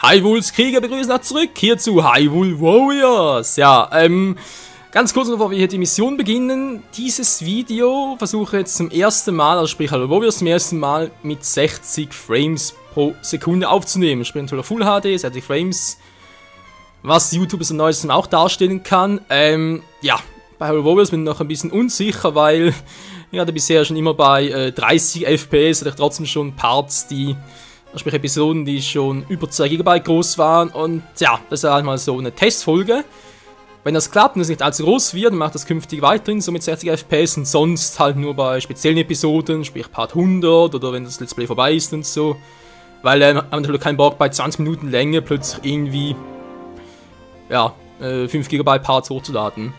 Hyrule's Krieger begrüßen euch zurück hier zu Hyrule Warriors. Ja, ganz kurz bevor wir hier die Mission beginnen, dieses Video versuche ich jetzt zum ersten Mal, also sprich Hyrule Warriors zum ersten Mal mit 60 Frames pro Sekunde aufzunehmen. Sprich natürlich Full HD, 60 Frames, was YouTube am neuesten auch darstellen kann. Ja, bei Hyrule Warriors bin ich noch ein bisschen unsicher, weil ich hatte bisher schon immer bei 30 FPS, hatte ich trotzdem schon Parts, sprich Episoden, die schon über 2 GB groß waren. Und ja, das ist halt mal so eine Testfolge. Wenn das klappt und es nicht allzu groß wird, dann macht das künftig weiterhin so mit 60 FPS und sonst halt nur bei speziellen Episoden, sprich Part 100 oder wenn das Let's Play vorbei ist und so. Weil haben natürlich keinen Bock bei 20 Minuten Länge plötzlich irgendwie, ja, 5 GB Parts hochzuladen.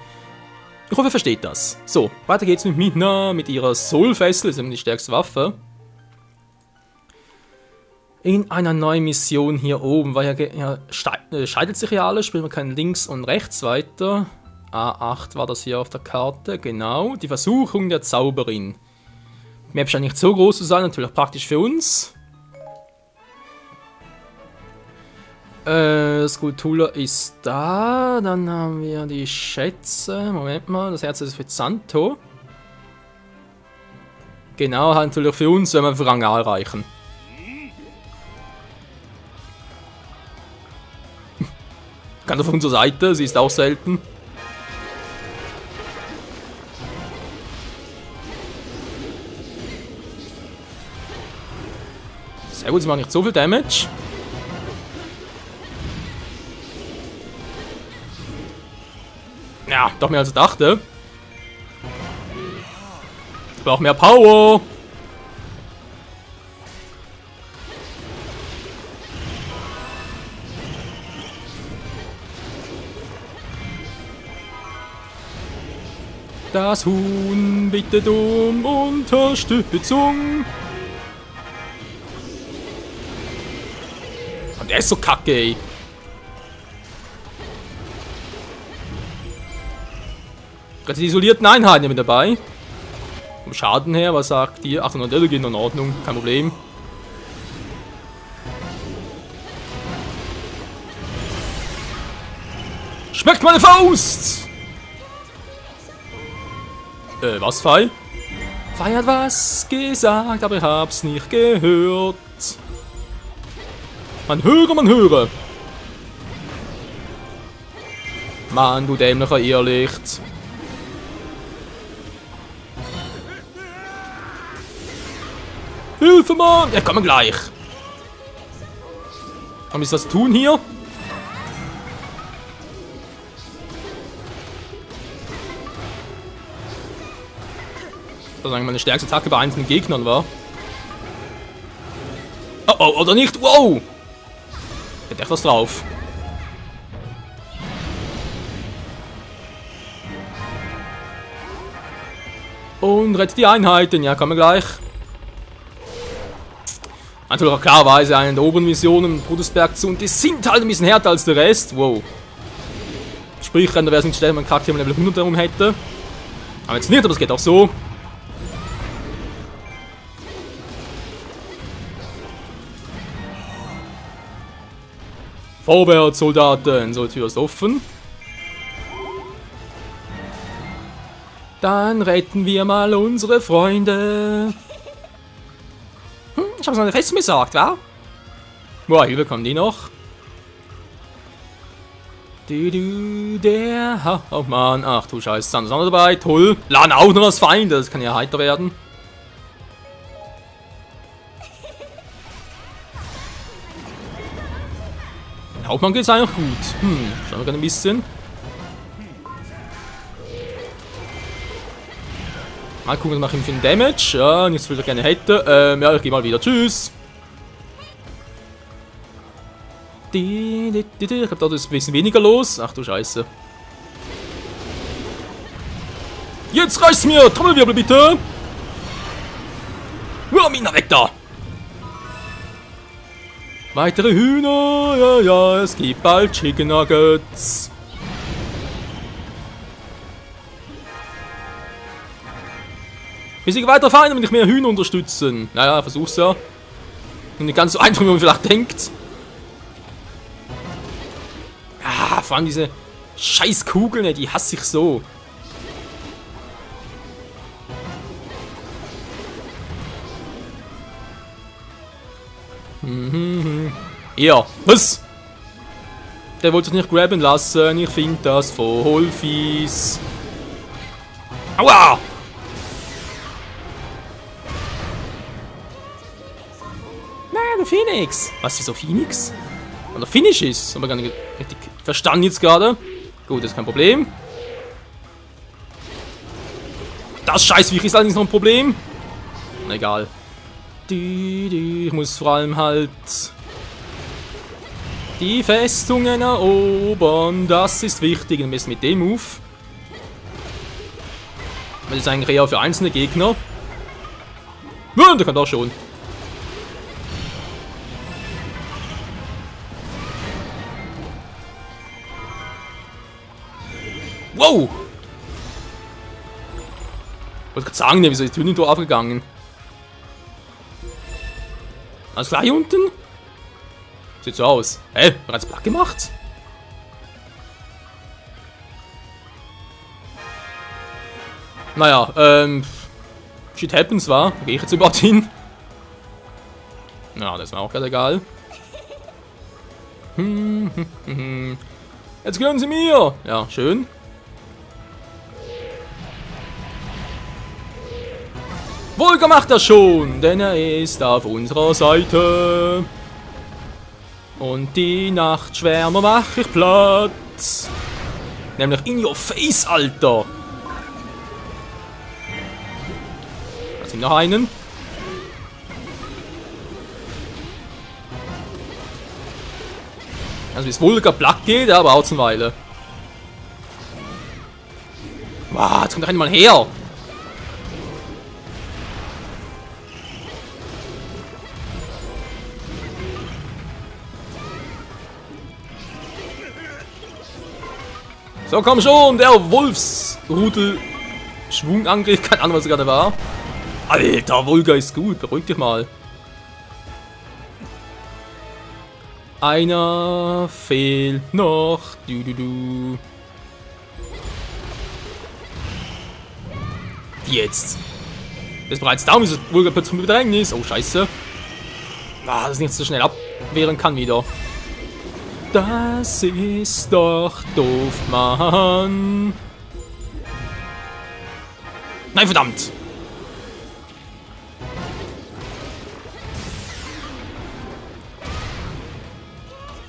Ich hoffe, ihr versteht das. So, weiter geht's mit Midna, mit ihrer Soul-Fessel, das ist eben die stärkste Waffe. In einer neuen Mission hier oben, weil ja scheitert sich ja alles, spielen wir kein links und rechts weiter. A8 war das hier auf der Karte, genau. Die Versuchung der Zauberin. Die Map scheint nicht so groß zu sein, natürlich auch praktisch für uns. Skulptur ist da, dann haben wir die Schätze. Moment mal, das Herz ist für Zanto. Genau, halt natürlich für uns, wenn wir für Rang A erreichen. Ganz auf unserer Seite, sie ist auch selten. Sehr gut, sie machen nicht so viel Damage. Ja, doch mehr als ich dachte. Ich brauche mehr Power. Das Huhn bittet um Unterstützung. Und der ist so kacke, ey. Gerade die isolierten Einheiten mit dabei. Vom Schaden her, was sagt ihr? 800 Öl gehen in Ordnung, kein Problem. Schmeckt meine Faust! Was, Fei? Fei hat was gesagt, aber ich hab's nicht gehört. Man höre, man höre. Mann, du dämlicher Irrlicht. Hilfe, Mann! Ja, kommen gleich. Haben wir was zu tun hier? Das eigentlich meine stärkste Attacke bei einzelnen Gegnern war. Oh, oh, oder nicht? Wow! Hätte echt was drauf. Und rettet die Einheiten. Ja, kommen wir gleich. Natürlich auch klarerweise eine der oberen Missionen im Brudersberg zu. Und die sind halt ein bisschen härter als der Rest. Wow. Sprich, da wäre es nicht schlecht, wenn man einen Charakter mit Level 100 herum hätte. Aber jetzt nicht, aber es geht auch so. Vorwärts, Soldaten, so, die Tür ist offen. Dann retten wir mal unsere Freunde. Ich hab's noch fest gesagt, wa? Boah, hier bekommen die noch. Der Hauptmann. Ach du Scheiße, sind noch dabei, toll. Laden auch noch als Feinde, das kann ja heiter werden. Hauptmann geht's eigentlich gut. Schauen wir gerade ein bisschen. Mal gucken, was mache ich für den Damage. Ja, nicht so viel, ich gerne hätte. Ja, ich gehe mal wieder. Tschüss. Ich glaube, da ist ein bisschen weniger los. Ach du Scheiße. Jetzt reicht's mir! Trommelwirbel bitte! Mina, weg da! Weitere Hühner, ja, ja, es gibt bald Chicken Nuggets. Besiege weitere Feinde, wenn ich mehr Hühner unterstützen. Naja, versuch's ja. Und nicht ganz so einfach, wie man vielleicht denkt. Vor allem diese scheiß Kugeln, die hasse ich so. Ja, was? Der wollte sich nicht graben lassen. Ich finde das voll fies. Aua! Nein, der Phoenix. Was, wieso Phoenix? Oder Finish ist. Aber gar nicht richtig verstanden jetzt gerade. Gut, das ist kein Problem. Das Scheißviech ist allerdings noch ein Problem. Na egal. Ich muss vor allem halt die Festungen erobern. Das ist wichtig. Und wir sind mit dem Move. Das ist eigentlich eher für einzelne Gegner. Ja, der kann doch schon. Wow! Ich wollte gerade sagen, wieso ist die Tür nicht aufgegangen? Alles klar hier unten? Sieht so aus. Hä? Bereits platt gemacht? Naja, shit happens, war. Gehe ich jetzt überhaupt hin? Na, das ist mir auch gerade egal. Jetzt gehören sie mir! Ja, schön. Volker macht das schon, denn er ist auf unserer Seite. Und die Nachtschwärmer mache ich platt. Nämlich in your face, Alter. Da sind noch einen. Also bis Volker platt geht, aber auch eine Weile. Wow, jetzt kommt doch einmal her. So, komm schon, der Wolfsrudel-Schwungangriff, keine Ahnung, was er gerade war. Alter, Volker ist gut, beruhig dich mal. Einer fehlt noch. Jetzt. Das ist bereits da, wieso Volker plötzlich im Bedrängnis. Oh, scheiße. Ah, dass ich nicht so schnell abwehren kann wieder. Das ist doch doof, Mann. Nein, verdammt.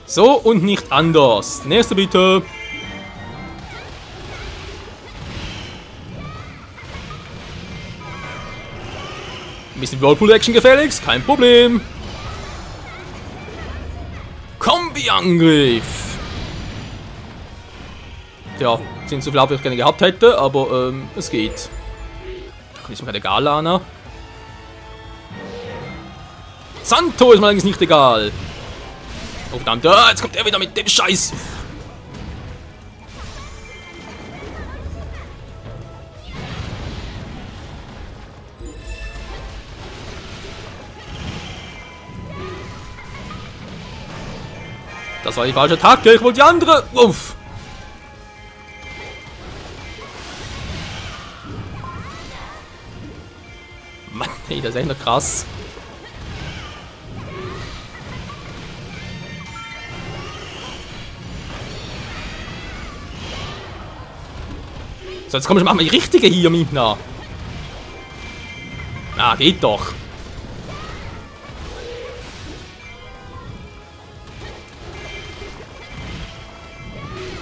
So und nicht anders. Nächste bitte. Ein bisschen Whirlpool-Action gefälligst, kein Problem. Kombi-Angriff! Ja, sind so viel Abwehr, wie ich gerne gehabt hätte, aber es geht. Kann ich mir keine Galana. Santo ist mir eigentlich nicht egal. Oh verdammt, jetzt kommt er wieder mit dem Scheiß. Das war die falsche Attacke, ich wollte die andere. Uff. Mann, ey, das ist echt noch krass. So, jetzt komm ich, mach mal die richtige hier, Mina. Ah, geht doch.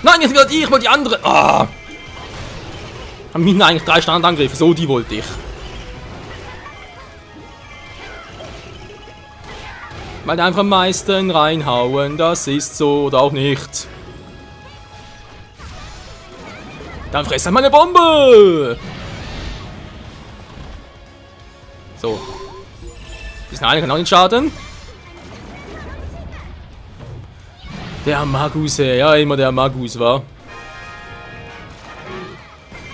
Nein, jetzt wieder die, ich wollte die andere. Ah. Haben Mina eigentlich 3 Standangriffe, so die wollte ich. Weil einfach am meisten reinhauen, das ist so oder auch nicht. Dann fress halt meine Bombe! So. Diesen einen kann auch nicht schaden. Der Magus, ja, immer der Magus war.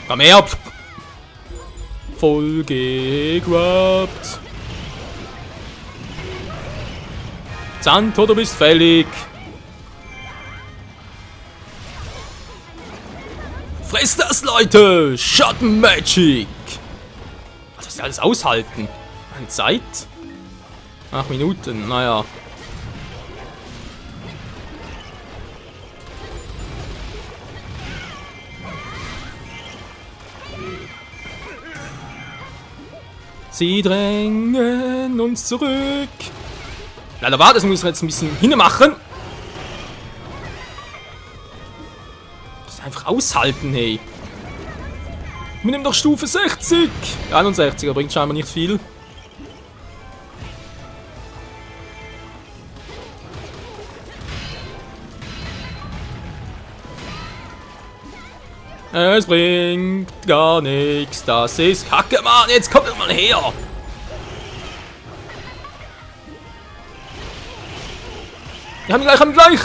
Komm her! Voll gegrabt. Santo, du bist fällig. Fresst das, Leute! Schattenmagic! Was ist alles aushalten? Eine Zeit? 8 Minuten, naja. Sie drängen uns zurück. Leider war das, müssen wir jetzt ein bisschen hinmachen. Das einfach aushalten, hey. Wir nehmen doch Stufe 60. 61, bringt scheinbar nicht viel. Es bringt gar nichts, das ist Kacke, Mann, jetzt kommt er mal her! Wir haben gleich!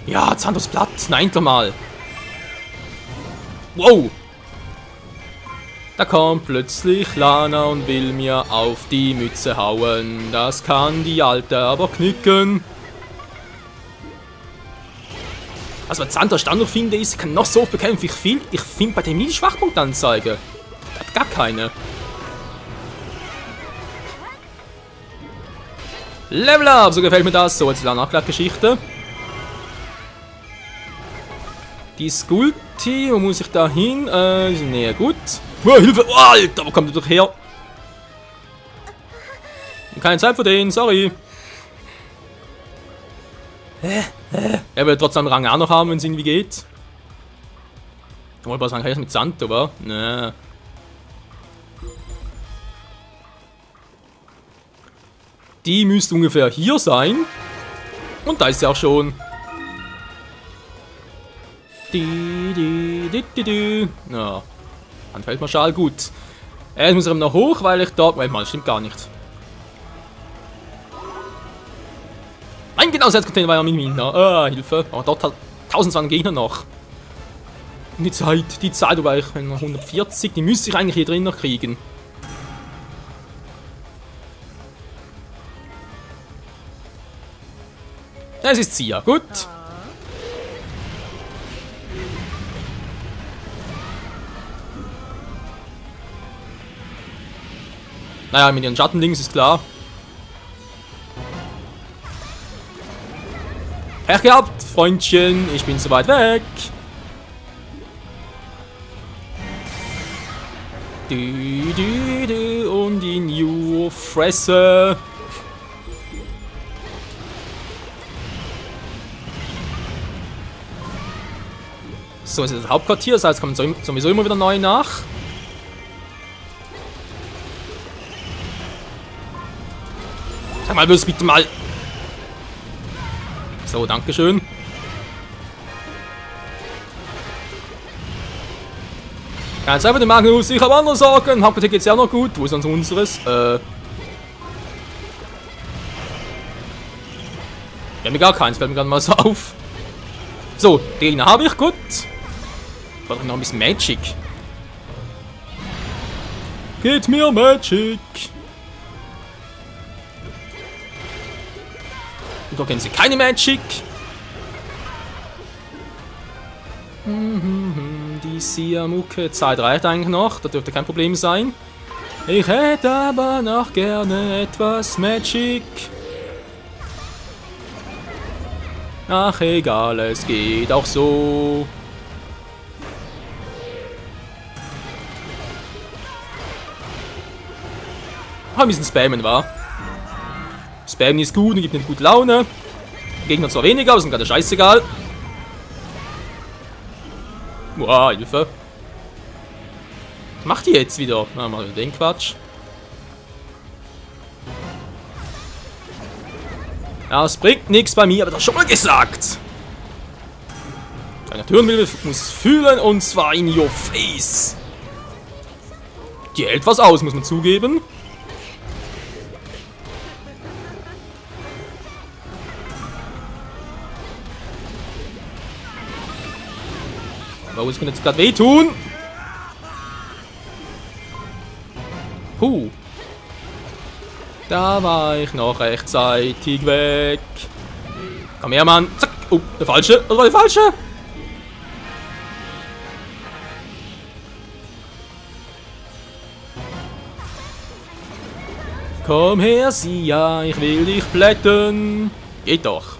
Ja, Zandos platt, nein, mal! Wow! Da kommt plötzlich Lana und will mir auf die Mütze hauen. Das kann die Alte aber knicken. Was bei Xanthos Standard finde, ist, kann noch so oft bekämpfen. Ich finde bei dem nie die Schwachpunktanzeige. Hat gar keine. Level up, so gefällt mir das. So, jetzt die Nachklappgeschichte. Die Skulti, wo muss ich da hin? Nee, gut. Oh, Hilfe! Oh, Alter, wo kommt ihr doch her? Keine Zeit für den, sorry. Er wird trotzdem Rang auch noch haben, wenn es irgendwie geht. Ich wollte mal sagen, mit Xantho, oder? Nee. Die müsste ungefähr hier sein. Und da ist sie auch schon. Ja. Handfeldmarschall, gut. Jetzt muss er noch hoch, weil ich da... Moment mal, das stimmt gar nicht. Nein, genau, Selbstcontainer war ja mit Mina. Hilfe. Aber dort hat 1200 Gegner noch. Und die Zeit, wobei ich 140, die müsste ich eigentlich hier drin noch kriegen. Es ist sie ja, gut. Naja, mit ihren Schattendings ist klar. Pech gehabt, Freundchen, ich bin zu weit weg. Und in your Fresse. So, ist das Hauptquartier, das heißt, kommen sowieso immer wieder neu nach. Sag mal, bitte mal. So, dankeschön. Keine Zeit für den Magnus, ich habe andere Sorgen. Hauptquartier geht's ja auch noch gut. Wo ist sonst unseres? Wir haben gar keins, fällt mir gerade mal so auf. So, den Gegner habe ich, gut. Brauche ich noch ein bisschen Magic. Geht mir Magic. Und da kennen sie keine Magic. Die Siamuke Zeit reicht eigentlich noch, das dürfte kein Problem sein. Ich hätte aber noch gerne etwas Magic. Ach egal, es geht auch so. Ein bisschen spammen, war. Spammen ist gut und gibt eine gute Laune. Gegner zwar weniger, aber sind gerade scheißegal. Boah, Hilfe. Was macht die jetzt wieder? Na, mal den Quatsch. Ja, es bringt nichts bei mir, aber das schon mal gesagt. Eine Türenwille muss fühlen und zwar in your face. Die hält was aus, muss man zugeben. Aber es kann jetzt gerade wehtun. Puh. Da war ich noch rechtzeitig weg. Komm her, Mann. Zack. Oh, der falsche. Das war der falsche. Komm her, Sia, ich will dich plätten. Geht doch.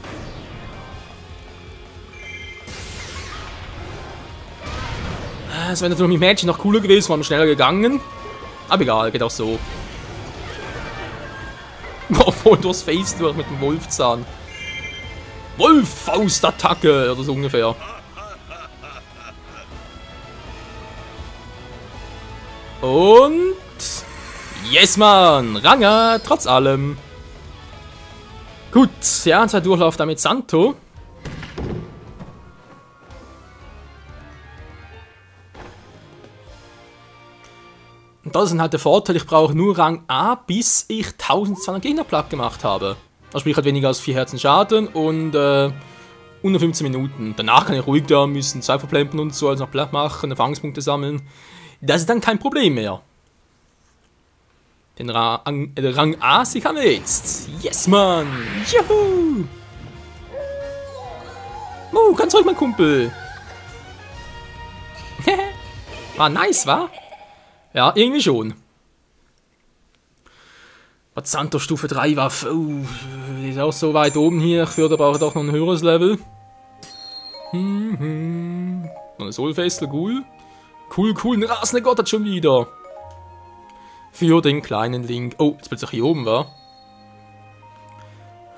Es wäre natürlich mit Mädchen noch cooler gewesen, waren wir schneller gegangen. Aber egal, geht auch so. Voll durchs Face durch mit dem Wolfzahn. Wolf-Faust-Attacke oder so ungefähr. Und... Yes, Mann! Ranga, trotz allem. Gut, ja, zwei Durchlauf damit Santo. Und das ist halt der Vorteil, ich brauche nur Rang A, bis ich 1200 Gegner platt gemacht habe. Das sprich halt weniger als 4 Herzen Schaden und unter 15 Minuten. Danach kann ich ruhig da müssen, 2 verplempern und so, also noch platt machen, Erfahrungspunkte sammeln. Das ist dann kein Problem mehr. Den Rang A sichern wir jetzt. Yes, Mann! Juhu! Ganz ruhig, mein Kumpel. War nice, wa? Ja, irgendwie schon. Santo Stufe 3 Waffe. Die ist auch so weit oben hier. Ich würde aber auch doch noch ein höheres Level. Noch eine Soulfessel, cool. Cool, ein rasender Gott hat schon wieder. Für den kleinen Link. Oh, jetzt plötzlich hier oben war.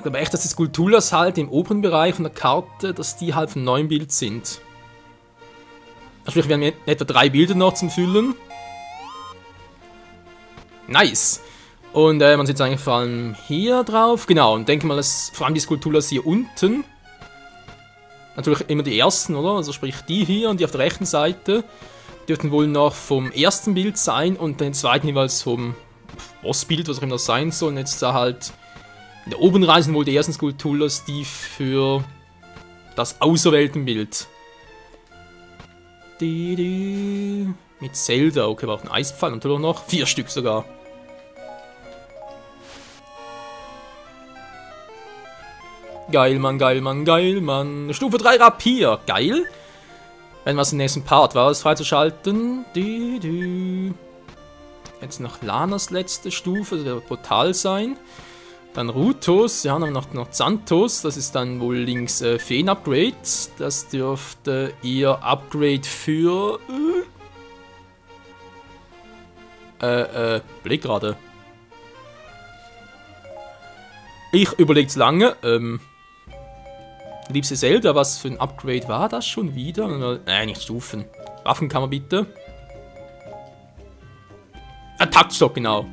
Aber echt, dass die Skulpturas halt im oberen Bereich von der Karte, dass die halt von neuem Bild sind. Sprich, wir haben etwa 3 Bilder noch zum Füllen. Nice. Und man sieht es eigentlich vor allem hier drauf. Genau, und denke mal, dass vor allem die Skulpturas hier unten. Natürlich immer die ersten, oder? Also sprich die hier und die auf der rechten Seite. Dürften wohl noch vom ersten Bild sein und den zweiten jeweils vom Bossbild, was auch immer das sein soll. Und jetzt da halt in der oberen Reihe sind wohl die ersten Skulpturas, die für das Auserwähltenbild. Mit Zelda, okay, war auch ein Eispfeil natürlich noch. 4 Stück sogar. Geil, Mann, geil, Mann, geil, Mann. Stufe 3 Rapier, geil. Wenn was im nächsten Part war, es freizuschalten. Jetzt noch Lanas letzte Stufe, das wird brutal sein. Dann Rutos, ja, dann noch Santos, das ist dann wohl links Feen-Upgrade. Das dürfte ihr Upgrade für... Blick gerade. Ich überleg's lange, Liebste Zelda, was für ein Upgrade war das schon wieder? Nein, nicht Stufen. Waffenkammer bitte. Taktstock, genau.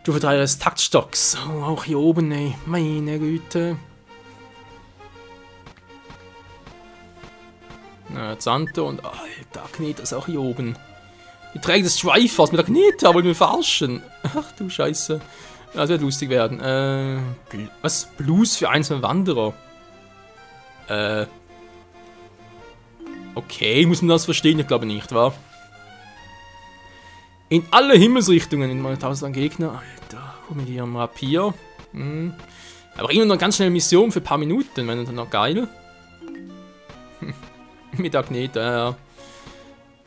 Stufe 3 des Taktstocks. Oh, auch hier oben, ey. Meine Güte. Santo und... Alter, Knete ist auch hier oben. Die trägt das Strifers mit der Knete, wollen wir verarschen. Ach du Scheiße. Das wird lustig werden. Was? Blues für einzelne Wanderer? Okay, muss man das verstehen? Ich glaube nicht, wa? In alle Himmelsrichtungen in meine 1000 Gegner. Alter, komm mit ihrem Rapier. Aber immer noch ganz schnell Mission für ein paar Minuten, wenn dann noch geil. Mit Agnete, ja.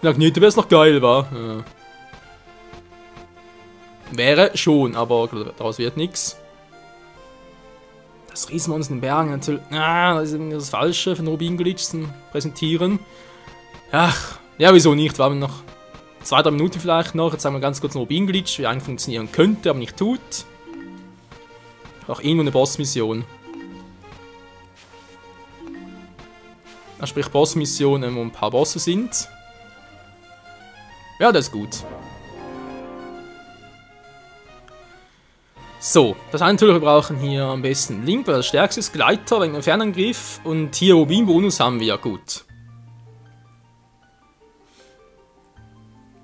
Mit Agnete wäre es noch geil, wa? Ja. Wäre schon, aber daraus wird nichts. Das Riesenmonster in den Bergen natürlich. Das ist irgendwie das Falsche von Rubin Glitch zum Präsentieren. Ach, ja, wieso nicht? Wir haben noch 2-3 Minuten vielleicht noch. Jetzt sagen wir ganz kurz einen Rubin Glitch, wie eigentlich funktionieren könnte, aber nicht tut. Auch irgendwo eine Bossmission. Sprich Bossmission, wo ein paar Bosse sind. Ja, das ist gut. So, das heißt natürlich, wir brauchen hier am besten Link, weil das stärkste ist, Gleiter wegen dem Fernangriff und hier Rubin-Bonus haben wir ja gut.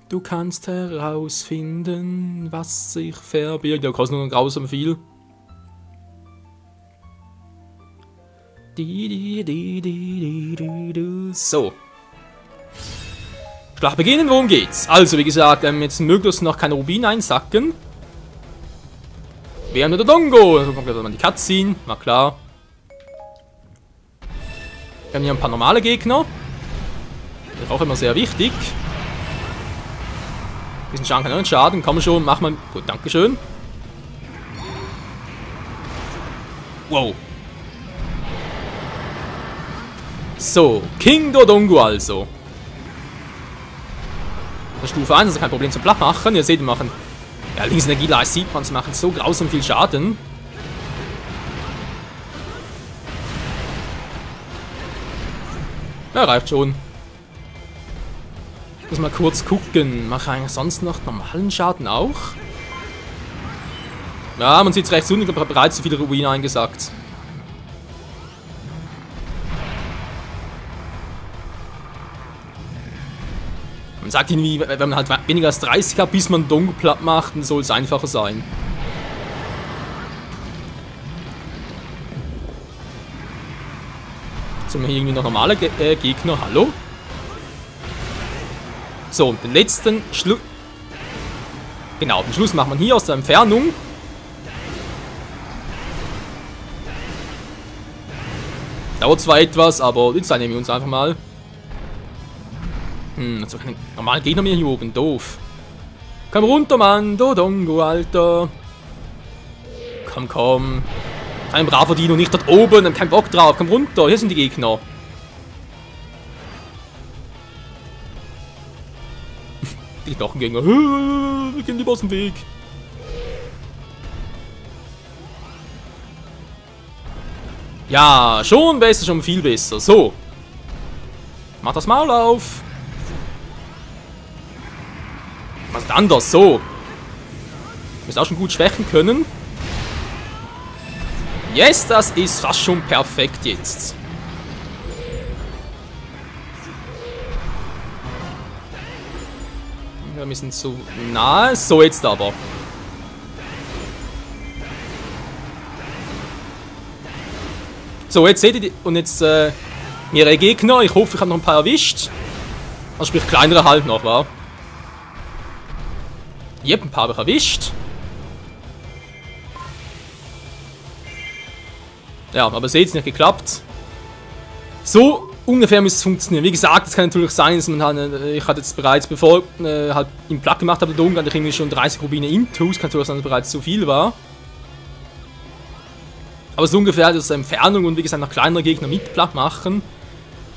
Du kannst herausfinden, was sich verbirgt. Ja, kostet nur grausam viel. So. Schlacht beginnen, worum geht's? Also, wie gesagt, jetzt möglichst noch keine Rubin einsacken. Wir haben der Dongo. Also kommt gleich mal die Cutscene, war klar. Wir haben hier ein paar normale Gegner. Das ist auch immer sehr wichtig. Bisschen Schaden kann auch nicht schaden. Komm schon, mach mal. Gut, dankeschön. Wow. So, King Dodongo also. Das ist Stufe 1, also kein Problem zum Platt machen. Ihr seht, wir machen... Ja, links Energieleist sieht man, sie machen so grausam viel Schaden. Ja, reicht schon. Muss mal kurz gucken. Mache ich eigentlich sonst noch normalen Schaden auch? Ja, man sieht es rechts unten, ich habe bereits zu viele Ruinen eingesackt. Man sagt irgendwie, wenn man halt weniger als 30 hat, bis man Dongo platt macht, dann soll es einfacher sein. Jetzt haben wir hier irgendwie noch normale Gegner. Hallo? So, den letzten Schluss. Genau, den Schluss macht man hier aus der Entfernung. Dauert zwar etwas, aber jetzt nehmen wir uns einfach mal. Also keine normalen Gegner mehr hier oben. Doof. Komm runter, Mann. Dodongo, Alter. Komm, komm. Ein braver Dino, nicht dort oben. Hab keinen Bock drauf. Komm runter. Hier sind die Gegner. Die Knochengänger. Wir gehen lieber aus dem Weg. Ja, schon besser, schon viel besser. So. Mach das Maul auf. Was ist anders? So. Müsst auch schon gut schwächen können. Yes, das ist fast schon perfekt jetzt. Ja, wir sind so nahe. So, jetzt aber. So, jetzt seht ihr, und jetzt mehrere Gegner. Ich hoffe, ich habe noch ein paar erwischt. Also sprich, kleinere halt noch, wa? Yep, ein paar habe ich erwischt. Ja, aber seht, es nicht geklappt. So ungefähr müsste es funktionieren. Wie gesagt, es kann natürlich sein, dass man halt, ich hatte jetzt bereits, bevor halt ihn platt gemacht habe, der Dunkel, hatte ich irgendwie schon 30 Rubine Intus. Kann natürlich sein, dass es bereits zu viel war. Aber so ungefähr aus der Entfernung und wie gesagt noch kleinere Gegner mit platt machen.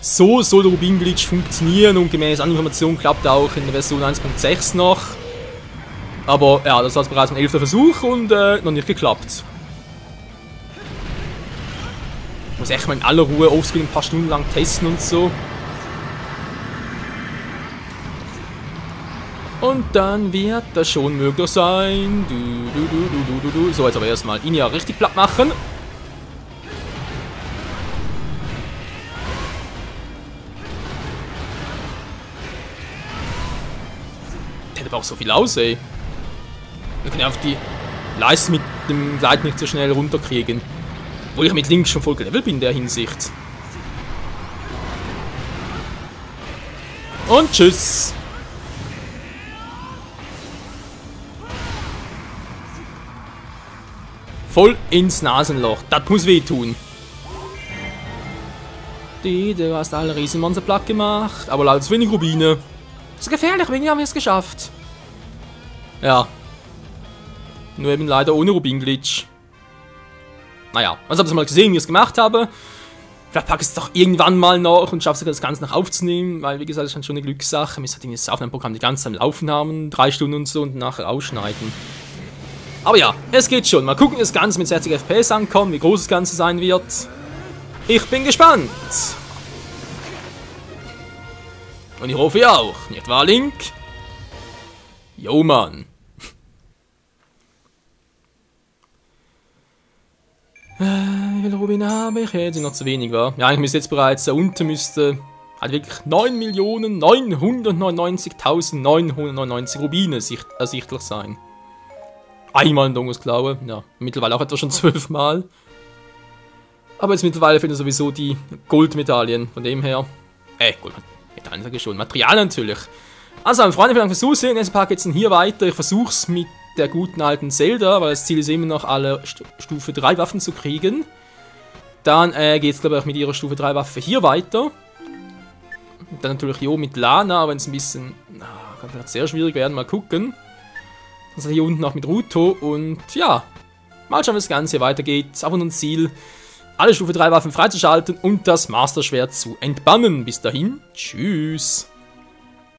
So soll der Rubin-Glitch funktionieren und gemäß anderen Informationen klappt auch in der Version 1.6 noch. Aber ja, das war bereits mein 11. Versuch und noch nicht geklappt. Muss echt mal in aller Ruhe offscreen ein paar Stunden lang testen und so. Und dann wird das schon möglich sein. So, jetzt aber erstmal ihn ja richtig platt machen. Der hätte aber auch so viel aus, ey. Wir können auf die Leiste mit dem Gleit nicht so schnell runterkriegen. Obwohl ich mit links schon voll gelevelt bin in der Hinsicht. Und tschüss. Voll ins Nasenloch. Das muss wehtun. Du hast alle Riesenmonster platt gemacht. Aber leider zu wenig Rubine. So gefährlich, wegen haben wir es geschafft. Ja. Nur eben leider ohne Rubin-Glitch. Naja, also habt ihr mal gesehen, wie ich es gemacht habe. Vielleicht packe ich es doch irgendwann mal noch und schaffe sogar das Ganze noch aufzunehmen, weil wie gesagt, das ist schon eine Glückssache. Wir sollten das Aufnahmeprogramm die ganze Zeit am Laufen haben, 3 Stunden und so und nachher ausschneiden. Aber ja, es geht schon. Mal gucken, wie das Ganze mit 60 FPS ankommt, wie groß das Ganze sein wird. Ich bin gespannt. Und ich hoffe ihr auch, nicht wahr, Link? Jo, Mann. Wie viele Rubine habe ich? Jetzt sind noch zu wenig, wa? Ja, ich müsste jetzt bereits, da unten müsste halt wirklich 9.999.999 Rubine ersichtlich sein. Einmal ein Dongos klaue, ja, mittlerweile auch etwa schon 12 Mal. Aber jetzt mittlerweile fehlen sowieso die Goldmedaillen, von dem her. Goldmedaillen sage ich schon, Material natürlich. Also, Freunde, vielen Dank fürs Zusehen, jetzt packe ich jetzt hier weiter, ich versuche es mit der guten alten Zelda, weil das Ziel ist immer noch, alle Stufe 3 Waffen zu kriegen. Dann geht es, glaube ich, auch mit ihrer Stufe 3 Waffe hier weiter. Dann natürlich hier mit Lana, aber wenn es ein bisschen... kann vielleicht sehr schwierig werden, mal gucken. Also hier unten auch mit Ruto und ja. Mal schauen, wie das Ganze hier weitergeht. Aber nun Ziel, alle Stufe 3 Waffen freizuschalten und das Master Schwert zu entbannen. Bis dahin, tschüss.